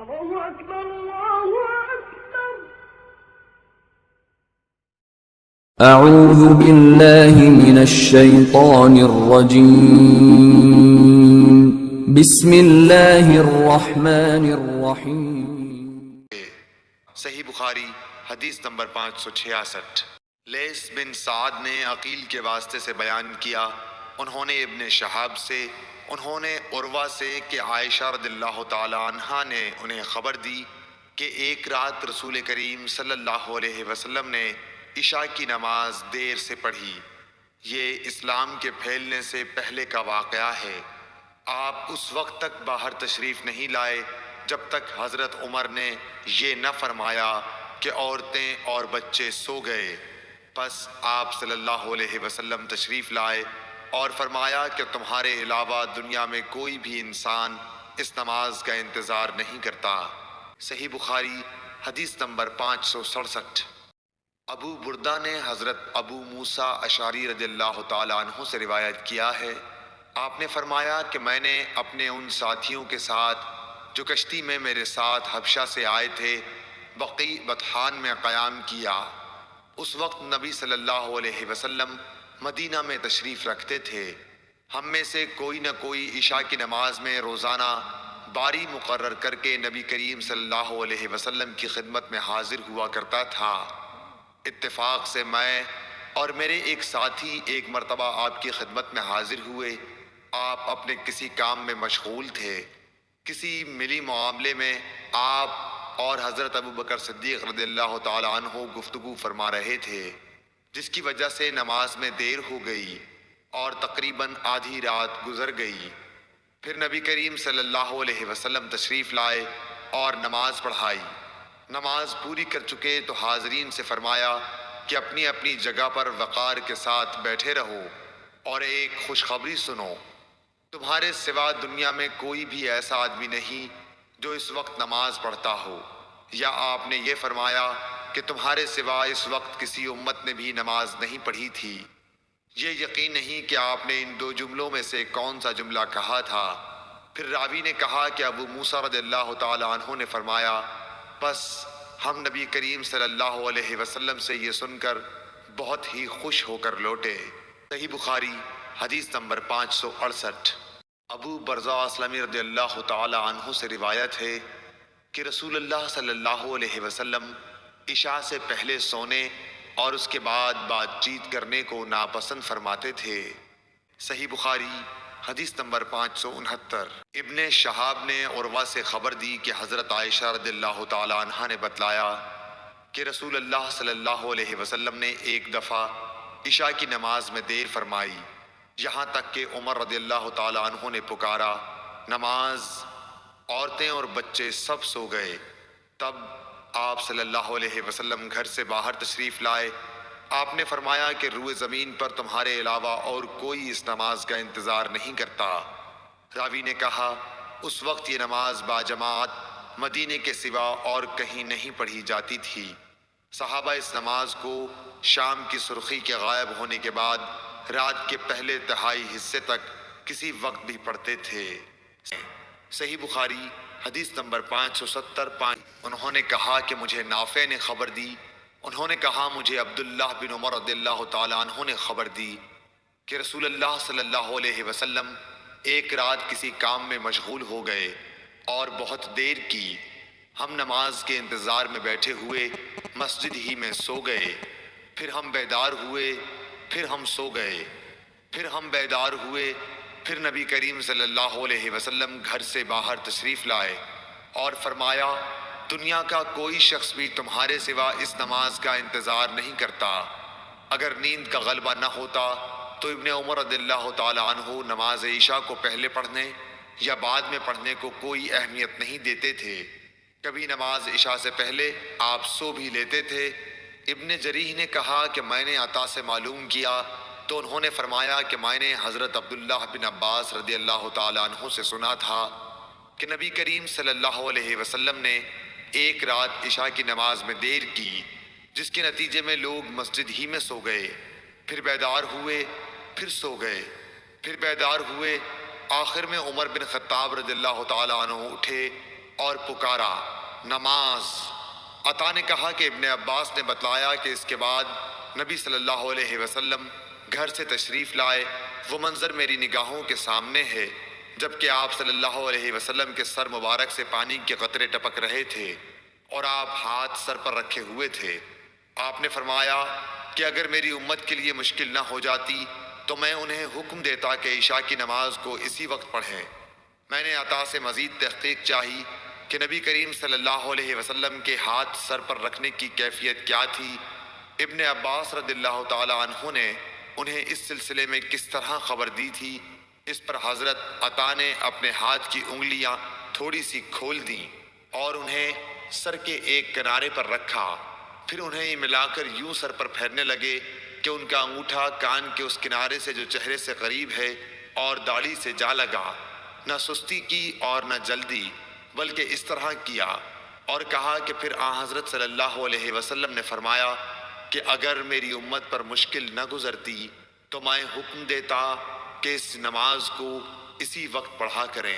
الله أكبر الله أكبر. أعوذ بالله من الشيطان الرجيم. بسم الله الرحمن الرحيم. صحیح بخاری حدیث نمبر 566۔ لیث بن سعد نے عقیل کے واسطے سے بیان کیا، انہوں نے ابن شہاب سے، انہوں نے عروہ سے کہ عائشہ رضی اللہ تعالی عنہا نے انہیں خبر دی کہ ایک رات رسول کریم صلی اللہ علیہ وسلم نے عشاء کی نماز دیر سے پڑھی۔ یہ اسلام کے پھیلنے سے پہلے کا واقعہ ہے۔ آپ اس وقت تک باہر تشریف نہیں لائے جب تک حضرت عمر نے یہ نہ فرمایا کہ عورتیں اور بچے سو گئے۔ پس آپ صلی اللہ علیہ وسلم تشریف لائے اور فرمایا کہ تمہارے علاوہ دنیا میں کوئی بھی انسان اس نماز کا انتظار نہیں کرتا۔ صحیح بخاری حدیث نمبر 567۔ ابو بردہ نے حضرت ابو موسیٰ اشعری رضی اللہ تعالیٰ عنہ سے روایت کیا ہے، آپ نے فرمایا کہ میں نے اپنے ان ساتھیوں کے ساتھ جو کشتی میں میرے ساتھ حبشہ سے آئے تھے بقیع بطحان میں قیام کیا۔ اس وقت نبی صلی اللہ علیہ وسلم مدینہ میں تشریف رکھتے تھے۔ ہم میں سے کوئی نہ کوئی عشاء کی نماز میں روزانہ باری مقرر کر کے نبی کریم صلی اللہ علیہ وسلم کی خدمت میں حاضر ہوا کرتا تھا۔ اتفاق سے میں اور میرے ایک ساتھی ایک مرتبہ آپ کی خدمت میں حاضر ہوئے۔ آپ اپنے کسی کام میں مشغول تھے۔ کسی ملی معاملے میں آپ اور حضرت ابوبکر صدیق رضی اللہ تعالی عنہ گفتگو فرما رہے تھے، جس کی وجہ سے نماز میں دیر ہو گئی اور تقریباً آدھی رات گزر گئی۔ پھر نبی کریم صلی اللہ علیہ وسلم تشریف لائے اور نماز پڑھائی۔ نماز پوری کر چکے تو حاضرین سے فرمایا کہ اپنی اپنی جگہ پر وقار کے ساتھ بیٹھے رہو اور ایک خوشخبری سنو، تمہارے سوا دنیا میں کوئی بھی ایسا آدمی نہیں جو اس وقت نماز پڑھتا ہو، یا آپ نے یہ فرمایا کہ تمہارے سوا اس وقت کسی امت نے بھی نماز نہیں پڑھی تھی۔ یہ یقین نہیں کہ آپ نے ان دو جملوں میں سے کون سا جملہ کہا تھا۔ پھر راوی نے کہا کہ ابو موسیٰ رضی اللہ تعالی عنہ نے فرمایا، بس ہم نبی کریم صلی اللہ علیہ وسلم سے یہ سن کر بہت ہی خوش ہو کر لوٹے۔ صحیح بخاری حدیث نمبر 568۔ ابو برزہ اسلمی رضی اللہ تعالی عنہ سے روایت ہے کہ رسول اللہ صلی اللہ علیہ وسلم عشاء سے پہلے سونے اور اس کے بعد بات چیت کرنے کو ناپسند فرماتے تھے۔ صحیح بخاری حدیث نمبر 569۔ ابن شہاب نے عروہ سے خبر دی کہ حضرت عائشہ رضی اللہ تعالی عنہا نے بتلایا کہ رسول اللہ صلی اللہ علیہ وسلم نے ایک دفعہ عشاء کی نماز میں دیر فرمائی، یہاں تک کہ عمر رضی اللہ تعالی عنہ نے پکارا، نماز، عورتیں اور بچے سب سو گئے۔ تب آپ صلی اللہ علیہ وسلم گھر سے باہر تشریف لائے۔ آپ نے فرمایا کہ روئے زمین پر تمہارے علاوہ اور کوئی اس نماز کا انتظار نہیں کرتا۔ راوی نے کہا، اس وقت یہ نماز باجماعت مدینے کے سوا اور کہیں نہیں پڑھی جاتی تھی۔ صحابہ اس نماز کو شام کی سرخی کے غائب ہونے کے بعد رات کے پہلے تہائی حصے تک کسی وقت بھی پڑھتے تھے۔ صحیح بخاری حدیث نمبر 570۔ انہوں نے کہا کہ مجھے نافع نے خبر دی، انہوں نے کہا مجھے عبداللہ بن عمر رضی اللہ تعالی عنہ نے خبر دی کہ رسول اللہ صلی اللہ علیہ وسلم ایک رات کسی کام میں مشغول ہو گئے اور بہت دیر کی۔ ہم نماز کے انتظار میں بیٹھے ہوئے مسجد ہی میں سو گئے، پھر ہم بیدار ہوئے، پھر ہم سو گئے، پھر ہم بیدار ہوئے، پھر نبی کریم صلی اللہ علیہ وسلم گھر سے باہر تشریف لائے اور فرمایا، دنیا کا کوئی شخص بھی تمہارے سوا اس نماز کا انتظار نہیں کرتا۔ اگر نیند کا غلبہ نہ ہوتا تو ابن عمر رضی اللہ تعالی عنہ نماز عشاء کو پہلے پڑھنے یا بعد میں پڑھنے کو کوئی اہمیت نہیں دیتے تھے۔ کبھی نماز عشاء سے پہلے آپ سو بھی لیتے تھے۔ ابن جریح نے کہا کہ میں نے عطا سے معلوم کیا تو انہوں نے فرمایا کہ میں نے حضرت عبداللہ بن عباس رضی اللہ تعالی عنہ سے سنا تھا کہ نبی کریم صلی اللہ علیہ وسلم نے ایک رات عشاء کی نماز میں دیر کی، جس کے نتیجے میں لوگ مسجد ہی میں سو گئے، پھر بیدار ہوئے، پھر سو گئے، پھر بیدار ہوئے، آخر میں عمر بن خطاب رضی اللہ تعالی عنہ اٹھے اور پکارا نماز۔ عطا نے کہا کہ ابن عباس نے بتلایا کہ اس کے بعد نبی صلی اللہ علیہ وسلم گھر سے تشریف لائے۔ وہ منظر میری نگاہوں کے سامنے ہے جبکہ آپ صلی اللہ علیہ وسلم کے سر مبارک سے پانی کے قطرے ٹپک رہے تھے اور آپ ہاتھ سر پر رکھے ہوئے تھے۔ آپ نے فرمایا کہ اگر میری امت کے لیے مشکل نہ ہو جاتی تو میں انہیں حکم دیتا کہ عشاء کی نماز کو اسی وقت پڑھیں۔ میں نے عطا سے مزید تحقیق چاہی کہ نبی کریم صلی اللہ علیہ وسلم کے ہاتھ سر پر رکھنے کی کیفیت کیا تھی۔ ابن عباس رضی اللہ تعالی عنہ نے انہیں اس سلسلے میں کس طرح خبر دی تھی، اس پر حضرت عطا نے اپنے ہاتھ کی انگلیاں تھوڑی سی کھول دیں اور انہیں سر کے ایک کنارے پر رکھا، پھر انہیں ملا کر یوں سر پر پھیرنے لگے کہ ان کا انگوٹھا کان کے اس کنارے سے جو چہرے سے قریب ہے اور داڑھی سے جا لگا۔ نہ سستی کی اور نہ جلدی، بلکہ اس طرح کیا اور کہا کہ پھر آن حضرت صلی اللہ علیہ وسلم نے فرمایا کہ اگر میری امت پر مشکل نہ گزرتی تو میں حکم دیتا کہ اس نماز کو اسی وقت پڑھا کریں۔